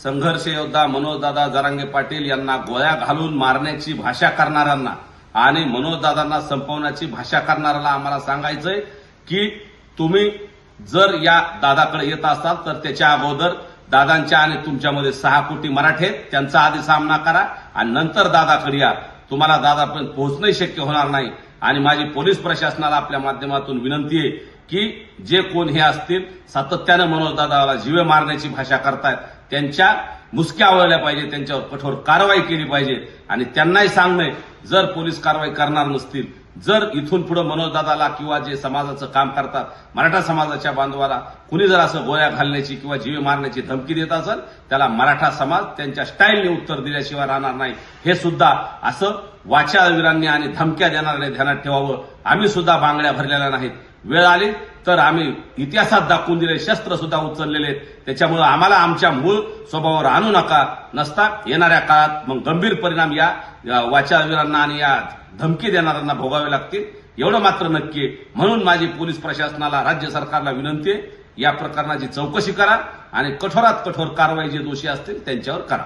संघर्ष योद्धा मनोजदादा जरांगे पाटील यांना गोळ्या घालून मारण्याची भाषा करणाऱ्यांना आणि मनोजदादांना संपवण्याची भाषा करणाऱ्याला आम्हाला सांगायचंय की तुम्ही जर या दादाकडे येत असाल तर त्याच्या अगोदर दादांच्या आणि तुमच्यामध्ये 6 कोटी मराठे आहेत, त्यांचा आधी सामना करा आणि नंतर दादाकडे या. तुम्हाला दादापर्यंत पोहोचणंही शक्य होणार नाही. आणि माझी पोलीस प्रशासनाला आपल्या माध्यमातून विनंती आहे की जे कोण हे असतील सातत्यानं मनोजदादाला जीवे मारण्याची भाषा करतायत त्यांच्या मुसक्या आवळल्या पाहिजे, त्यांच्यावर कठोर कारवाई केली पाहिजे. आणि त्यांनाही सांगणे, जर पोलीस कारवाई करणार नसतील, जर इथून पुढे मनोजदादाला किंवा जे समाजाचं काम करतात मराठा समाजाच्या बांधवाला कुणी जर असं गोळ्या घालण्याची किंवा जीवे मारण्याची धमकी देत असेल त्याला मराठा समाज त्यांच्या स्टाईलने उत्तर दिल्याशिवाय राहणार नाही. हे सुद्धा असं वाचाळवीरांनी आणि धमक्या देणाऱ्याने ध्यानात ठेवावं. आम्ही सुद्धा बांगड्या भरलेल्या नाहीत. वेळ आली तर आम्ही इतिहासात दाखवून दिले शस्त्र सुद्धा उचललेले आहेत. त्याच्यामुळे आम्हाला आमच्या मूळ स्वभावावर आणू नका. नसता येणाऱ्या काळात मग गंभीर परिणाम या वाचाळवीरांना आणि या धमकी देणाऱ्यांना भोगावे लागतील, एवढं मात्र नक्की आहे. म्हणून माझी पोलीस प्रशासनाला, राज्य सरकारला विनंती आहे, या प्रकरणाची चौकशी करा आणि कठोरात कठोर कारवाई जे दोषी असतील त्यांच्यावर करा.